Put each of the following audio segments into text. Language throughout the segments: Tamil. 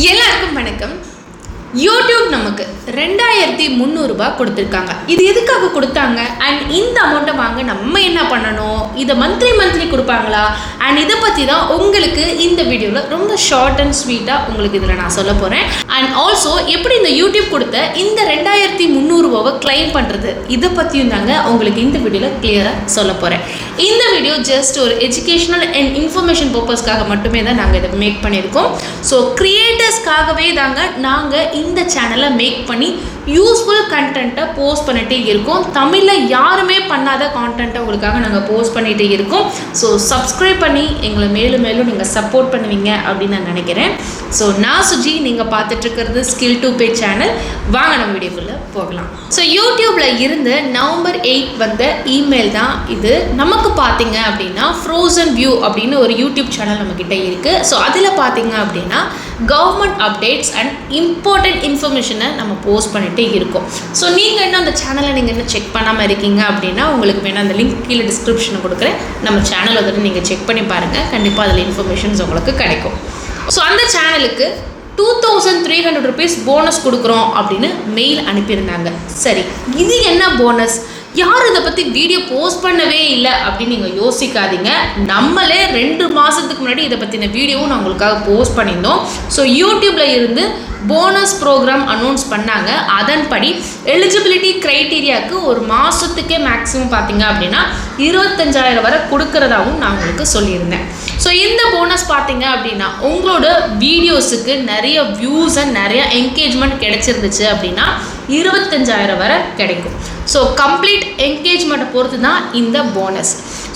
எல்லாருக்கும் வணக்கம். யூடியூப் நமக்கு 2300 ரூபாய் கொடுத்துருக்காங்க. இது எதுக்காக கொடுத்தாங்க அண்ட் இந்த அமௌண்ட்டை வாங்க நம்ம என்ன பண்ணணும், இதை மந்த்லி கொடுப்பாங்களா அண்ட் இதை பற்றி தான் உங்களுக்கு இந்த வீடியோவில் ரொம்ப ஷார்ட் அண்ட் ஸ்வீட்டாக உங்களுக்கு இதில் நான் சொல்ல போகிறேன். அண்ட் ஆல்சோ எப்படி இந்த யூடியூப் கொடுத்த இந்த 2300 ரூபாவை கிளைம் பண்ணுறது இதை பற்றியும் தாங்க உங்களுக்கு இந்த வீடியோவில் கிளியராக சொல்ல போகிறேன். இந்த வீடியோ ஜஸ்ட் ஒரு எஜுகேஷனல் அண்ட் இன்ஃபர்மேஷன் பர்பஸ்க்காக மட்டுமே தான் நாங்கள் இதை மேக் பண்ணியிருக்கோம். ஸோ கிரியேட்டர்ஸ்க்காகவே தாங்க நாங்கள் இந்த சேனலை மேக் பண்ணி யூஸ்ஃபுல் கண்டென்ட்டை போஸ்ட் பண்ணிகிட்டே இருக்கோம். தமிழில் யாருமே பண்ணாத கான்டென்ட்டை உங்களுக்காக நாங்கள் போஸ்ட் பண்ணிகிட்டே இருக்கோம். ஸோ சப்ஸ்கிரைப் பண்ணி எங்களை மேலும் நீங்கள் சப்போர்ட் பண்ணுவீங்க அப்படின்னு நான் நினைக்கிறேன். ஸோ நான் சுஜி, நீங்கள் பார்த்துட்ருக்கிறது ஸ்கில் டு பே சேனல். வாங்க நம்ம வீடியோக்குள்ளே போகலாம். ஸோ யூடியூப்பில் இருந்து நவம்பர் 8 வந்த இமெயில் தான் இது. நமக்கு பார்த்தீங்க அப்படின்னா ஃப்ரோசன் வியூ அப்படின்னு ஒரு யூடியூப் சேனல் நம்மக்கிட்ட இருக்குது. ஸோ அதில் பார்த்தீங்க அப்படின்னா கவர்மெண்ட் அப்டேட்ஸ் அண்ட் இம்பார்ட்டன்ட் இன்ஃபர்மேஷனை நம்ம போஸ்ட் பண்ணிகிட்டே இருக்கும். ஸோ நீங்கள் என்ன அந்த சேனலை நீங்கள் என்ன செக் பண்ணாமல் இருக்கீங்க அப்படின்னா உங்களுக்கு வேணால் அந்த லிங்க் கீழே டிஸ்கிரிப்ஷனை கொடுக்குறேன். நம்ம சேனல் வந்துட்டு நீங்கள் செக் பண்ணி பாருங்கள், கண்டிப்பாக அதில் இன்ஃபர்மேஷன்ஸ் உங்களுக்கு கிடைக்கும். ஸோ அந்த சேனலுக்கு 2300 rupees போனஸ் கொடுக்குறோம் அப்படின்னு மெயில் அனுப்பியிருந்தாங்க. சரி, இது என்ன போனஸ், யாரும் இதை பற்றி வீடியோ போஸ்ட் பண்ணவே இல்லை அப்படின்னு நீங்கள் யோசிக்காதீங்க. நம்மளே 2 மாதத்துக்கு முன்னாடி இதை பற்றின வீடியோவும் நான் உங்களுக்காக போஸ்ட் பண்ணியிருந்தோம். ஸோ யூடியூப்பில் இருந்து போனஸ் ப்ரோக்ராம் அனௌன்ஸ் பண்ணாங்க. அதன்படி எலிஜிபிலிட்டி க்ரைட்டீரியாவுக்கு ஒரு மாதத்துக்கே மேக்ஸிமம் பார்த்தீங்க அப்படின்னா 25,000 வரை கொடுக்குறதாகவும் நான் உங்களுக்கு சொல்லியிருந்தேன். ஸோ இந்த போனஸ் பார்த்தீங்க அப்படின்னா உங்களோட வீடியோஸுக்கு நிறைய வியூஸ் அண்ட் நிறைய என்கேஜ்மெண்ட் கிடைச்சிருந்துச்சு அப்படின்னா 25,000 வரை கிடைக்கும். ஸோ கம்ப்ளீட் என்கேஜ்மெண்ட்டை பொறுத்து தான் இந்த போனஸ்.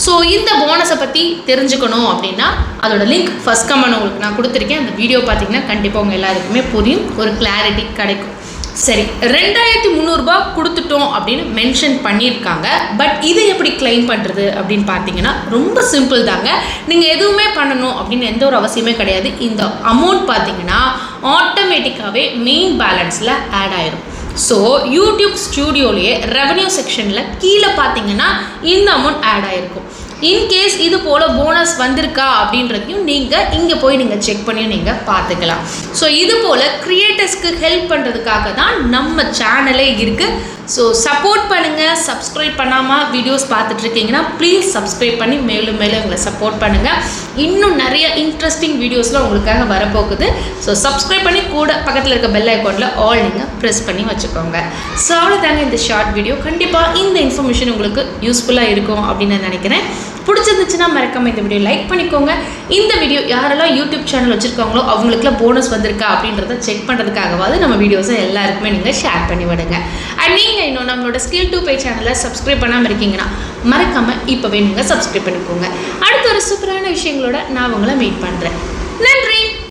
ஸோ இந்த போனஸை பற்றி தெரிஞ்சுக்கணும் அப்படின்னா அதோட லிங்க் ஃபஸ்ட் கமெண்ட் உங்களுக்கு நான் கொடுத்துருக்கேன். அந்த வீடியோ பார்த்தீங்கன்னா கண்டிப்பாக உங்கள் எல்லாருக்குமே புரியும், ஒரு கிளாரிட்டி கிடைக்கும். சரி, 2300 ரூபாய் கொடுத்துட்டோம் அப்படின்னு மென்ஷன் பண்ணியிருக்காங்க. பட் இதை எப்படி கிளைம் பண்ணுறது அப்படின்னு பார்த்தீங்கன்னா ரொம்ப சிம்பிள் தாங்க. நீங்கள் எதுவுமே பண்ணணும் அப்படின்னு எந்த ஒரு அவசியமே கிடையாது. இந்த அமௌண்ட் பார்த்தீங்கன்னா ஆட்டோமேட்டிக்காகவே மெயின் பேலன்ஸில் ஆட் ஆயிரும். ஸோ யூடியூப் ஸ்டூடியோலேயே ரெவன்யூ செக்ஷனில் கீழே பார்த்தீங்கன்னா இந்த அமௌண்ட் ஆட் ஆகிருக்கும். இன்கேஸ் இது போல் போனஸ் வந்திருக்கா அப்படின்றதையும் நீங்கள் இங்கே போய் நீங்கள் செக் பண்ணி நீங்கள் பார்த்துக்கலாம். ஸோ இது போல் க்ரியேட்டர்ஸ்க்கு ஹெல்ப் பண்ணுறதுக்காக தான் நம்ம சேனலே இருக்குது. ஸோ சப்போர்ட் பண்ணுங்கள். சப்ஸ்கிரைப் பண்ணாமல் வீடியோஸ் பார்த்துட்ருக்கீங்கன்னா ப்ளீஸ் சப்ஸ்கிரைப் பண்ணி மேலும் எங்களை சப்போர்ட் பண்ணுங்கள். இன்னும் நிறைய இன்ட்ரெஸ்டிங் வீடியோஸ்லாம் உங்களுக்காக வரப்போகுது. ஸோ சப்ஸ்கிரைப் பண்ணி கூட பக்கத்தில் இருக்க பெல் ஐக்கானில் ஆல் நீங்கள் ப்ரெஸ் பண்ணி வச்சுக்கோங்க. ஸோ அவ்வளோதாங்க இந்த ஷார்ட் வீடியோ. கண்டிப்பாக இந்த இன்ஃபர்மேஷன் உங்களுக்கு யூஸ்ஃபுல்லாக இருக்கும் அப்படின்னு நான் நினைக்கிறேன். பிடிச்சிருந்துச்சுன்னா மறக்காம இந்த வீடியோ லைக் பண்ணிக்கோங்க. இந்த வீடியோ யாரெல்லாம் யூடியூப் சேனல் வச்சுருக்காங்களோ அவங்களுக்குலாம் போனஸ் வந்திருக்கா அப்படின்றத செக் பண்ணுறதுக்காகவாது நம்ம வீடியோஸை எல்லாருக்குமே நீங்கள் ஷேர் பண்ணி விடுங்க. அண்ட் நீங்கள் இன்னும் நம்மளோட ஸ்கில் டு பே சேனலை சப்ஸ்கிரைப் பண்ணாமல் இருக்கீங்கன்னா மறக்காமல் இப்போவே நீங்கள் சப்ஸ்கிரைப் பண்ணிக்கோங்க. அடுத்த ஒரு சூப்பரான விஷயங்களோட நான் உங்களை மீட் பண்ணுறேன். நன்றி.